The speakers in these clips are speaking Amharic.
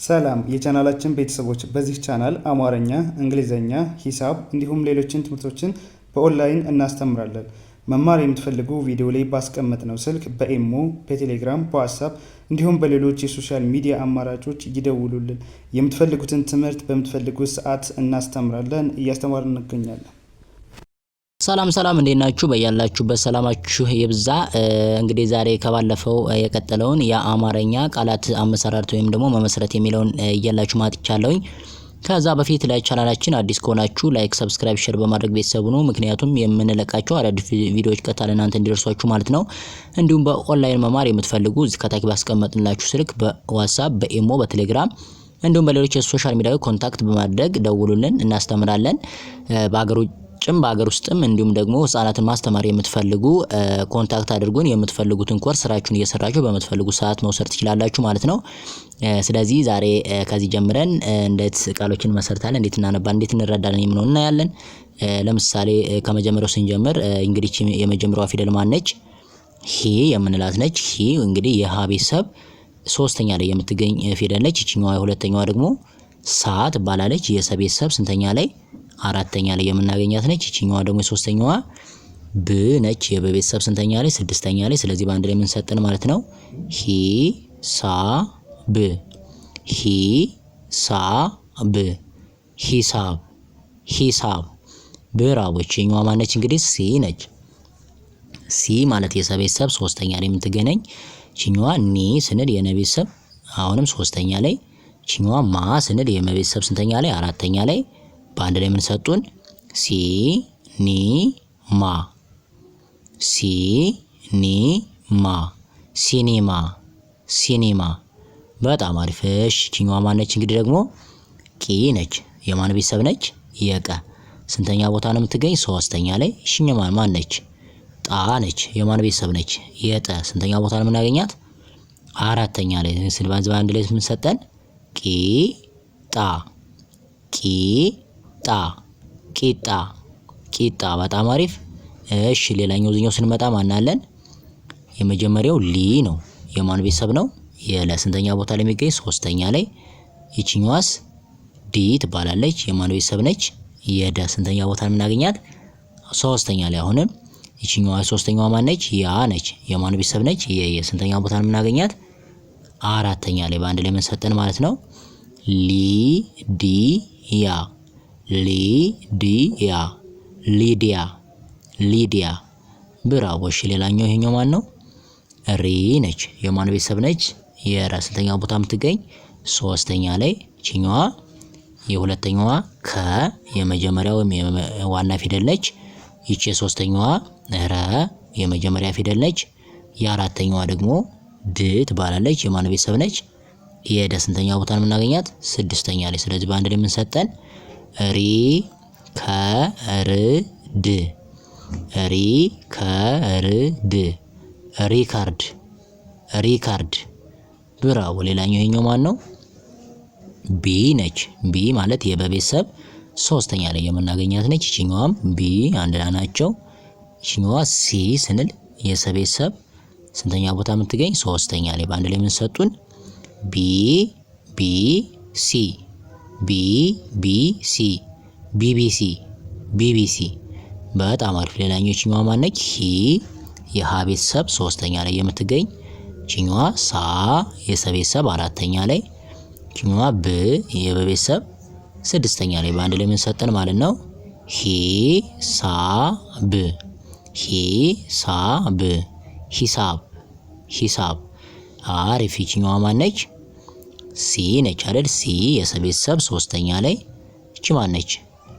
ሰላም የቻናላችን ቤተሰቦች፣ በዚህ ቻናል አማርኛ፣ እንግሊዘኛ፣ ሂሳብ እንዲሁም ሌሎችን ትምህርቶችን በኦንላይን እናስተምራለን። መማር የምትፈልጉ ቪዲዮ ላይ ባስቀመጥነው ስልክ በኢሞ፣ በቴሌግራም፣ በዋትስአፕ እንዲሁም በሌሎች የሶሻል ሚዲያ አማራጮች ይደውሉልን። የምትፈልጉትን ትምህርት በምትፈልጉት ሰዓት እናስተምራለን፣ እያስተማርን እንገኛለን። ሰላም እንዴት ናችሁ? በያላችሁበት ሰላማችሁ ይብዛ። እንግዲህ ዛሬ ከባለፈው የቀጠለውን የአማርኛ ቃላት አመሰራረት ወይም ደግሞ መመስረት የሚለውን እያላችሁ ማጥቻለሁኝ። ከዛ በፊት ለቻናላችን አዲስ ከሆናችሁ ላይክ፣ ሰብስክራይብ፣ ሼር በማድረግ ቤተሰቡ ነው። ምክንያቱም የምንለቃቸው አዳዲስ ቪዲዮዎች ቀጥታ ለእናንተ እንዲደርሷችሁ ማለት ነው። እንዲሁም በኦንላይን መማር የምትፈልጉ እዚህ ከታች ባስቀመጥንላችሁ ስልክ በዋትስአፕ፣ በኢሞ፣ በቴሌግራም እንዲሁም በሌሎች የሶሻል ሚዲያ ኮንታክት በማድረግ ደውሉልን፣ እናስተምራለን። በአገር ውስጥም እንዲሁም ደግሞ ህፃናትን ማስተማር የምትፈልጉ ኮንታክት አድርጉን። የምትፈልጉትን ኮርስ ስራችሁን እየሰራችሁ በምትፈልጉት ሰዓት መውሰድ ትችላላችሁ ማለት ነው። ስለዚህ ዛሬ ከዚህ ጀምረን እንዴት ቃሎችን መሰርታለን፣ እንዴት እናነባለን፣ እንዴት እንረዳለን የሚለውን እናያለን። ለምሳሌ ከመጀመሪያው ስንጀምር እንግዲህ የመጀመሪያዋ ፊደል ማን ነች? ሂ የምንላት ነች። ሂ እንግዲህ የሀ ቤተሰብ ሶስተኛ ላይ የምትገኝ ፊደል ነች። ይችኛዋ ሁለተኛዋ ደግሞ ሳ ትባላለች። የሰ ቤተሰብ ስንተኛ ላይ? አራተኛ ላይ የምናገኛት ነች። ይችኛዋ ደግሞ የሶስተኛዋ ብ ነች። የበ ቤተሰብ ስንተኛ ላይ? ስድስተኛ ላይ። ስለዚህ በአንድ ላይ የምንሰጠን ማለት ነው ሂ ሳ ብ፣ ሂ ሳ ብ፣ ሂሳብ። ብራቦ። ይችኛዋ ማነች እንግዲህ? ሲ ነች። ሲ ማለት የሰ ቤተሰብ ሶስተኛ ላይ የምትገናኝ። ይችኛዋ ኒ ስንል የነ ቤተሰብ አሁንም ሶስተኛ ላይ። ይችኛዋ ማ ስንል የመ ቤተሰብ ስንተኛ ላይ? አራተኛ ላይ። በአንድ ላይ የምንሰጡን ሲ ኒ ማ፣ ሲ ኒ ማ፣ ሲኒማ። በጣም አሪፍ። እሺ ይችኛዋ ማነች እንግዲህ ደግሞ? ቂ ነች። የማን ቤተሰብ ነች? የቀ ስንተኛ ቦታ ነው የምትገኝ? ሶስተኛ ላይ። እሺኛዋ ማን ነች? ጣ ነች። የማን ቤተሰብ ነች? የጠ ስንተኛ ቦታ ነው የምናገኛት? አራተኛ ላይ። ስለዚህ በአንድ ላይ የምንሰጠን ቂጣ። በጣም አሪፍ። እሺ ሌላኛው ዝኛው ስንመጣ ማን አለን? የመጀመሪያው ሊ ነው። የማን ቤተሰብ ነው? የለ ስንተኛ ቦታ ላይ የሚገኝ? ሶስተኛ ላይ። ይችኛዋስ ዲ ትባላለች። የማን ቤተሰብ ነች? የደ ስንተኛ ቦታ ላይ የምናገኛት? ሶስተኛ ላይ። አሁንም ይችኛዋ ሶስተኛዋ ማን ነች? ያ ነች። የማን ቤተሰብ ነች? የስንተኛ ቦታ ላይ የምናገኛት? አራተኛ ላይ። በአንድ ላይ የምንሰጠን ማለት ነው ሊዲያ። ብራቮ። እሺ ሌላኛው ይሄኛው ማን ነው? ሪ ነች። የማን ቤተሰብ ነች? የረ ስንተኛ ቦታ የምትገኝ? ሶስተኛ ላይ። ይችኛዋ የሁለተኛዋ ከ የመጀመሪያው ዋና ፊደል ነች። ይቺ የሶስተኛዋ ረ የመጀመሪያ ፊደል ነች። የአራተኛዋ ደግሞ ድ ትባላለች። የማን ቤተሰብ ነች? የደ ስንተኛ ቦታ ነው የምናገኛት? ስድስተኛ ላይ። ስለዚህ በአንድ ላይ የምንሰጠን ሪካርድ። ብራቮ። ሌላኛው ይሄኛው ማን ነው? ቢ ነች። ቢ ማለት የበቤተሰብ ሶስተኛ ላይ የምናገኛት ነች። ይችኛዋም ቢ አንድ ላይ ናቸው። ይችኛዋ ሲ ስንል የሰቤተሰብ ስንተኛ ቦታ የምትገኝ? ሶስተኛ ላይ። በአንድ ላይ የምንሰጡን ቢቢሲ። በጣም አሪፍ። ሌላኛው ይችኛዋ ማነች? ሂ የሀ ቤተሰብ ሶስተኛ ላይ የምትገኝ። ይችኛዋ ሳ የሰ ቤተሰብ አራተኛ ላይ። ይችኛዋ ብ የበ ቤተሰብ ስድስተኛ ላይ። በአንድ ላይ የምንሰጠን ማለት ነው ሂሳብ። አሪፍ። ይችኛዋ ማነች? ሲ ነች አይደል? ሲ የሰ ቤተሰብ ሶስተኛ ላይ። እቺ ማነች?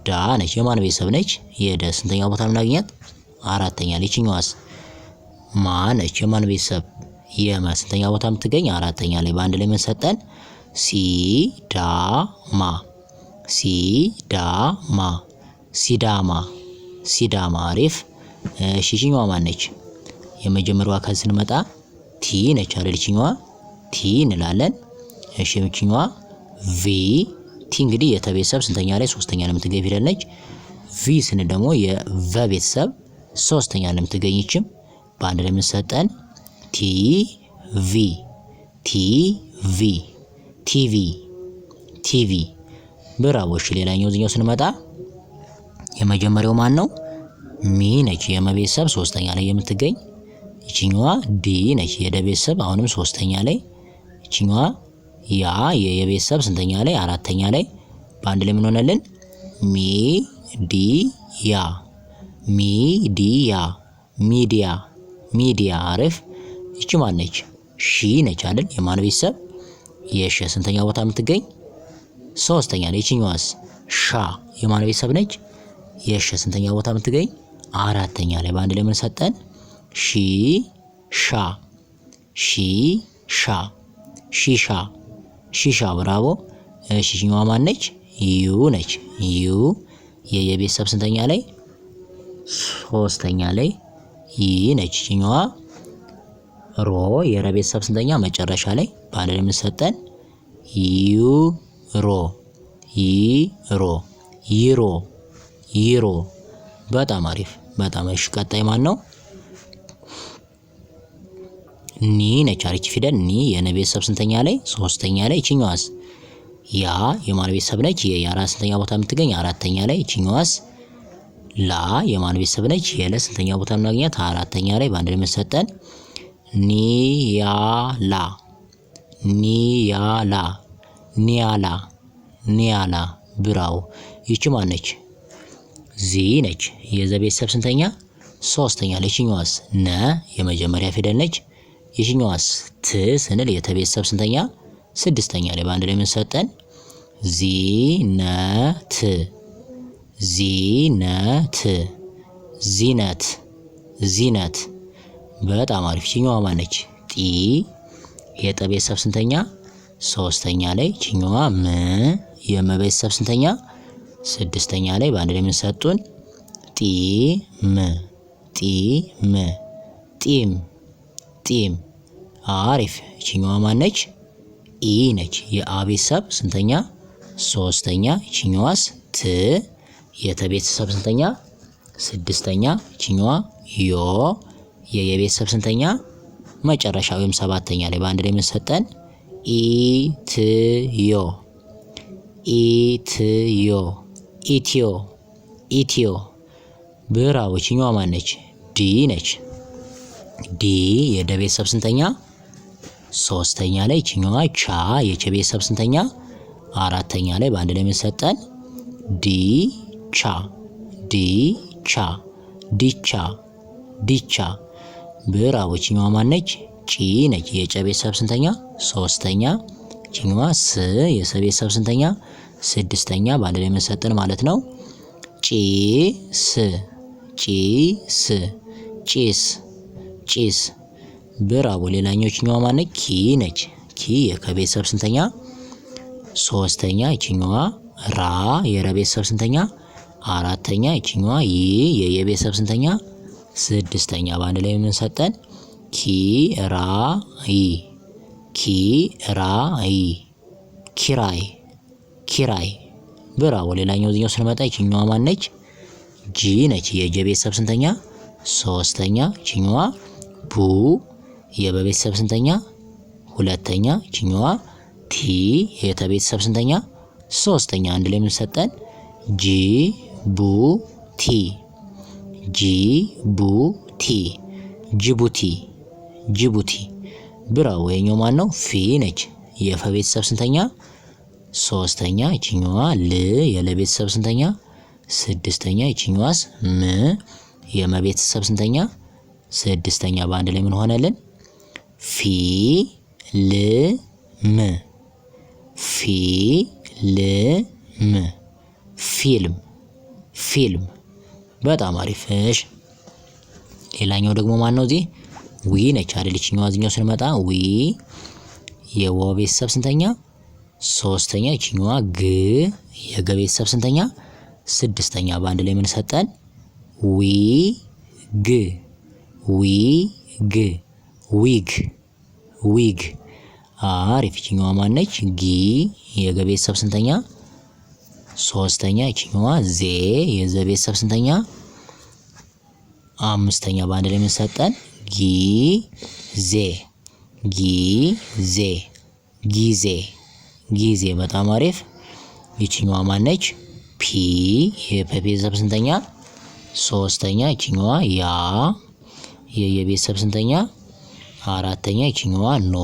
ዳ ነች። የማን ቤተሰብ ነች? የደ ስንተኛ ቦታ የምናገኛት? አራተኛ ላይ። ይችኛዋስ ማ ነች። የማን ቤተሰብ? የመ ስንተኛ ቦታ የምትገኝ? አራተኛ ላይ። በአንድ ላይ የምንሰጠን ሲዳማ። አሪፍ። እሺ ይችኛዋ ማነች? የመጀመሪያዋ ከዚህ ስንመጣ ቲ ነች አይደል? ይችኛዋ ቲ እንላለን። እሺ ይችኛዋ ቪ። ቲ እንግዲህ የተ ቤተሰብ ስንተኛ ላይ? ሶስተኛ ላይ የምትገኝ ፊደል ነች። ቪ ስንል ደግሞ የቨ ቤተሰብ ሶስተኛ ላይ የምትገኝ። ይችም በአንድ ላይ የምንሰጠን ቲቪ ቲቪ። ብራቮ። እሺ ሌላኛው እዚህኛው ስንመጣ የመጀመሪያው ማን ነው? ሚ ነች የመ ቤተሰብ ሶስተኛ ላይ የምትገኝ። ይችኛዋ ዲ ነች የደ ቤተሰብ አሁንም ሶስተኛ ላይ። ይችኛዋ ያ የቤተሰብ ስንተኛ ላይ? አራተኛ ላይ። በአንድ ላይ ምን ሆነልን? ሚ ዲ ያ ሚዲያ ሚዲያ ሚዲያ። አሪፍ። ይቺ ማን ነች? ሺ ነች አይደል? የማን ቤተሰብ? የሸ ስንተኛ ቦታ የምትገኝ? ሶስተኛ ላይ። ይችኛዋስ? ሻ የማን ቤተሰብ ነች? የሸ ስንተኛ ቦታ የምትገኝ? አራተኛ ላይ። በአንድ ላይ ምን ሰጠን? ሺ ሻ ሺ ሻ ሺሻ ሺሻ። ብራቮ። እሺ ይችኛዋ ማን ነች? ዩ ነች። ዩ የቤተሰብ ስንተኛ ላይ? ሶስተኛ ላይ። ይ ነች። ይችኛዋ ሮ የረ ቤተሰብ ስንተኛ? መጨረሻ ላይ። በአንድ ላይ ምን ሰጠን? ዩሮ ይሮ ይሮ ይሮ። በጣም አሪፍ በጣም። እሺ ቀጣይ ማን ነው? ኒ ነች አሪፍ ፊደል ኒ የነ ቤተሰብ ስንተኛ ላይ? ሶስተኛ ላይ። ይችኛዋስ? ያ የማን ቤተሰብ ነች? የአራት ስንተኛ ቦታ የምትገኝ? አራተኛ ላይ። ይችኛዋስ? ላ የማን ቤተሰብ ነች? የለ ስንተኛ ቦታ የምናገኛት? አራተኛ ላይ። በአንድ ላይ መሰጠን ኒያላ ኒያላ ኒያላ ኒያላ። ብራው። ይቺ ማን ነች? ዚ ነች የዘ ቤተሰብ ስንተኛ? ሶስተኛ ላይ። ይችኛዋስ? ነ የመጀመሪያ ፊደል ነች። ይችኛዋስ? ት ስንል የተ ቤተሰብ ስንተኛ? ስድስተኛ ላይ። በአንድ ላይ ምን ሰጠን? ዚነት ዚነት ዚነት ዚነት። በጣም አሪፍ። ይችኛዋ ማን ነች? ጢ የጠ ቤተሰብ ስንተኛ? ሶስተኛ ላይ። ይችኛዋ ም የመ ቤተሰብ ስንተኛ? ስድስተኛ ላይ። በአንድ ላይ ምን ሰጡን? ጢም ጢም ጢም ጢም። አሪፍ። ይችኛዋ ማን ነች? ኢ ነች የአ ቤተሰብ ስንተኛ? ሶስተኛ። ይችኛዋስ? ት የተ ቤተሰብ ስንተኛ? ስድስተኛ። ይችኛዋ ዮ የቤተሰብ ስንተኛ? መጨረሻ ወይም ሰባተኛ ላይ። በአንድ ላይ ምን ሰጠን? ኢትዮ ኢትዮ ኢትዮ ኢትዮ። ብራቮ። ይችኛዋ ማን ነች? ዲ ነች። ዲ የደ ቤተሰብ ስንተኛ? ሶስተኛ ላይ። ይችኛዋ ቻ የቸ ቤተሰብ ስንተኛ? አራተኛ ላይ። በአንድ ላይ ምን ሰጠን? ዲቻ ዲቻ ዲቻ ዲቻ። ብራቮ። ይችኛዋ ማን ነች? ጪ ነች የጨ ቤተሰብ ስንተኛ? ሶስተኛ። ይችኛዋ ስ የሰ ቤተሰብ ስንተኛ? ስድስተኛ። በአንድ ላይ ምን ሰጠን ማለት ነው? ጪስ ጪስ ጪስ ጪስ። ብራቮ። ሌላኛው ይችኛዋ ማን ነች? ኪ ነች። ኪ የከ ቤተሰብ ስንተኛ? ሶስተኛ። ይችኛዋ ራ የረ ቤተሰብ ስንተኛ? አራተኛ። ይችኛዋ ይ የቤተሰብ ስንተኛ? ስድስተኛ። በአንድ ላይ ምን ሰጠን? ኪራይ ኪራይ ኪራይ ኪራይ። ብራቮ። ሌላኛው እዚህኛው ስንመጣ ይችኛዋ ማን ነች? ጂ ነች የጀ ቤተሰብ ስንተኛ? ሶስተኛ። ይችኛዋ ቡ የበ ቤተሰብ ስንተኛ? ሁለተኛ። ይችኛዋ ቲ የተ ቤተሰብ ስንተኛ? ሶስተኛ። አንድ ላይ ምን ሰጠን? ጂ ቡ ቲ ጂቡቲ ጅቡቲ ጅቡቲ። ብራቮ። የኛው ማን ነው? ፊ ነች የፈ ቤተሰብ ስንተኛ? ሶስተኛ። ይችኛዋ ል የለ ቤተሰብ ስንተኛ? ስድስተኛ። ይችኛዋስ? ም የመ ቤተሰብ ስንተኛ? ስድስተኛ። በአንድ ላይ ምን ሆነልን? ፊ ል ም ፊ ል ም ፊልም ፊልም። በጣም አሪፍ። እሺ ሌላኛው ደግሞ ማን ነው? እዚህ ዊ ነች አይደል? ይችኛዋ እዚህኛው ስንመጣ ዊ የወ ቤተሰብ ስንተኛ? ሶስተኛ። ይችኛዋ ግ የገ ቤተሰብ ስንተኛ? ስድስተኛ። በአንድ ላይ ምን ሰጠን? ዊ ግ ዊ ግ ዊግ ዊግ። አሪፍ። ይችኛዋ ማን ነች? ጊ የገ ቤተሰብ ስንተኛ? ሶስተኛ። ይችኛዋ ዜ የዘ ቤተሰብ ስንተኛ? አምስተኛ። በአንድ ላይ ምን ሰጠን? ጊ ዜ ጊ ዜ ጊዜ ጊዜ። በጣም አሪፍ። ይችኛዋ ማነች? ፒ የቤተሰብ ስንተኛ? ሶስተኛ። ይችኛዋ ያ የቤተሰብ ስንተኛ? አራተኛ። ይችኛዋ ኖ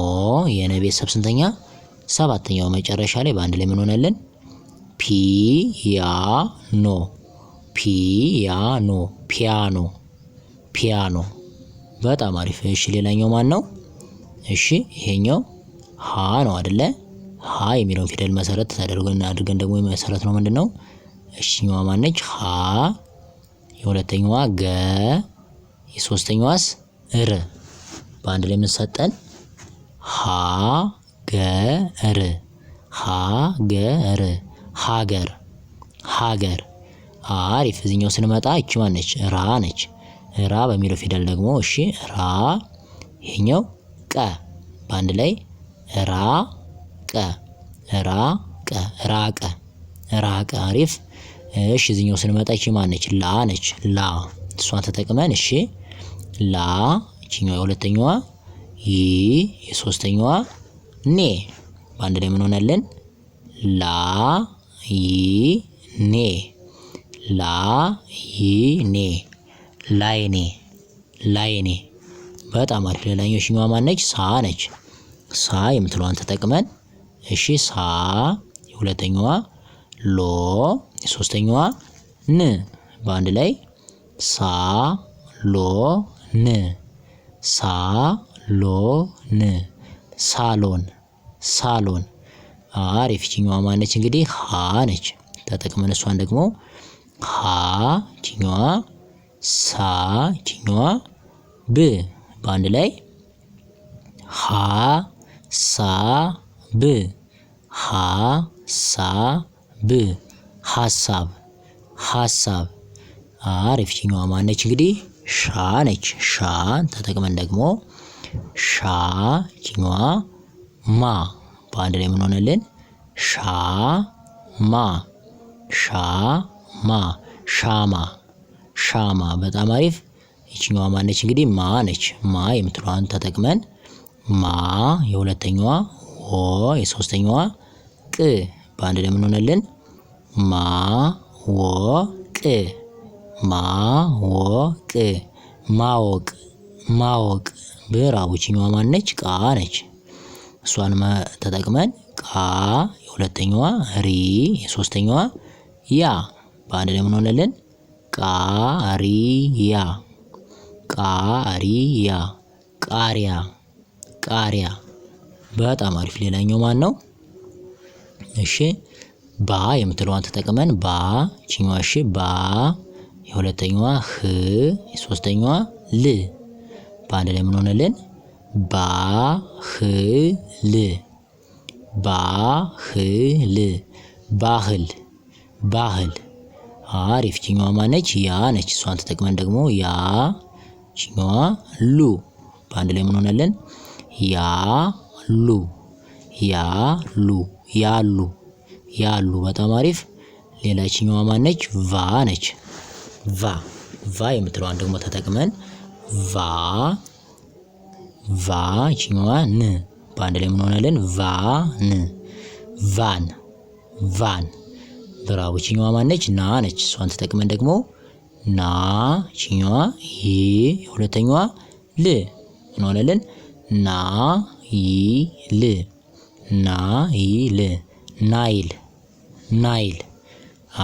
የነ ቤተሰብ ስንተኛ? ሰባተኛው። መጨረሻ ላይ በአንድ ላይ ምን ሆነልን? ፒያኖ ፒያኖ ፒያኖ ፒያኖ። በጣም አሪፍ። እሺ ሌላኛው ማን ነው? እሺ ይሄኛው ሀ ነው አይደለ? ሀ የሚለውን ፊደል መሰረት አድርገን ደግሞ መሰረት ነው ምንድነው? እሺኛዋ ማነች? ሀ የሁለተኛዋ ገ የሶስተኛዋስ ር በአንድ ላይ ምን ሰጠን? ሀገር ሀገር ሀገር ሀገር። አሪፍ። እዚህኛው ስንመጣ እቺ ማነች? ራ ነች። ራ በሚለው ፊደል ደግሞ እሺ ራ ይሄኛው ቀ በአንድ ላይ ራ ቀ ራቀ ራቀ ራቀ። አሪፍ። እሺ እዚህኛው ስንመጣ እቺ ማነች? ላ ነች። ላ እሷን ተጠቅመን እሺ ላ እቺኛው የሁለተኛዋ ይ የሶስተኛዋ ኔ በአንድ ላይ ምን ሆነልን? ላ ይ ኔ ላ ይ ኔ ላይኔ ላይኔ። በጣም አሪፍ። ሌላኛው እሺኛዋ ማነች? ሳ ነች። ሳ የምትለዋን ተጠቅመን እሺ ሳ የሁለተኛዋ ሎ የሶስተኛዋ ን በአንድ ላይ ሳ ሎ ን ሳ ሎ ን ሳሎን ሳሎን። አሪፍ። ይችኛዋ ማነች? እንግዲህ ሀ ነች። ተጠቅመን እሷን ደግሞ ሀ ይችኛዋ ሳ ይችኛዋ ብ በአንድ ላይ ሀ ሳ ብ ሀ ሳ ብ ሀሳብ ሀሳብ። አሪፍ። ይችኛዋ ማነች? እንግዲህ ሻ ነች። ሻን ተጠቅመን ደግሞ ሻ ይችኛዋ ማ በአንድ ላይ ምን ሆነልን? ሻ ማ ሻ ማ ሻማ ሻማ። በጣም አሪፍ። ይችኛዋ ማነች? እንግዲህ ማ ነች። ማ የምትለዋን ተጠቅመን ማ የሁለተኛዋ ወ የሶስተኛዋ ቅ በአንድ ላይ ምን ሆነልን? ማ ወ ቅ ማ ወ ቅ ማወቅ ማወቅ። ብራው። ይችኛዋ ማነች? ቃ ነች። እሷን ተጠቅመን ቃ የሁለተኛዋ ሪ የሶስተኛዋ ያ በአንድ ላይ ምን ሆነልን? ቃሪያ ቃሪያ ቃሪያ ቃሪያ። በጣም አሪፍ። ሌላኛው ማን ነው? እሺ ባ የምትለዋን ተጠቅመን ባ ይችኛዋ እሺ ባ የሁለተኛዋ ህ የሶስተኛዋ ል በአንድ ላይ ምን ሆነልን? ባህል ባህል ባህል ባህል። አሪፍ። ይችኛዋ ማነች? ያ ነች። እሷን ተጠቅመን ደግሞ ያ ይችኛዋ ሉ በአንድ ላይ ምን ሆነልን? ያሉ ያሉ ያሉ ያሉ። በጣም አሪፍ። ሌላ ይችኛዋ ማነች? ቫ ነች። ቫ የምትለዋን ደግሞ ተጠቅመን ቫ ይችኛዋ ን በአንድ ላይ ምን ሆነልን? ቫን ቫን። ብራው። ይችኛዋ ማነች? ና ነች። እሷን ተጠቅመን ደግሞ ና ይችኛዋ ይ የሁለተኛዋ ል ምን ሆነልን? ናይል ናይል ናይል ናይል።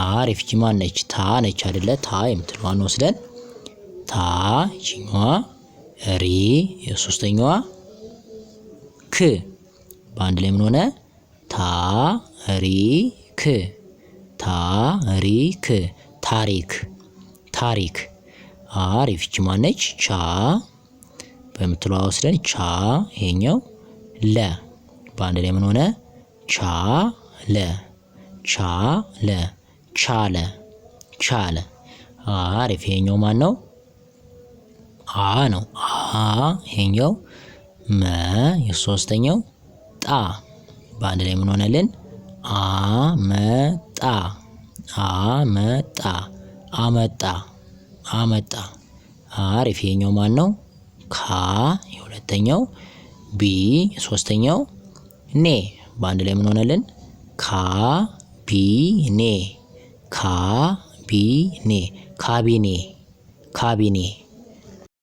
አሪፍ። ይቺ ማነች? ታ ነች አይደለ? ታ የምትለዋን ወስደን ታ ይችኛዋ ሪ የሶስተኛዋ ክ በአንድ ላይ ምን ሆነ? ታሪክ ታሪክ ታሪክ ታሪክ። አሪፍ። ይቺ ማነች? ቻ በምትለዋ ወስደን ቻ ይሄኛው ለ በአንድ ላይ ምን ሆነ? ቻለ ቻለ ቻለ ቻለ። አሪፍ። ይሄኛው ማን ነው? አ ነው። አ ይሄኛው መ የሶስተኛው ጣ በአንድ ላይ ምን ሆነልን? አመጣ አመጣ አመጣ አመጣ። አሪፍ። ይሄኛው ማን ነው? ካ የሁለተኛው ቢ የሶስተኛው ኔ በአንድ ላይ ምን ሆነልን? ካቢኔ ካቢኔ ካቢኔ ካቢኔ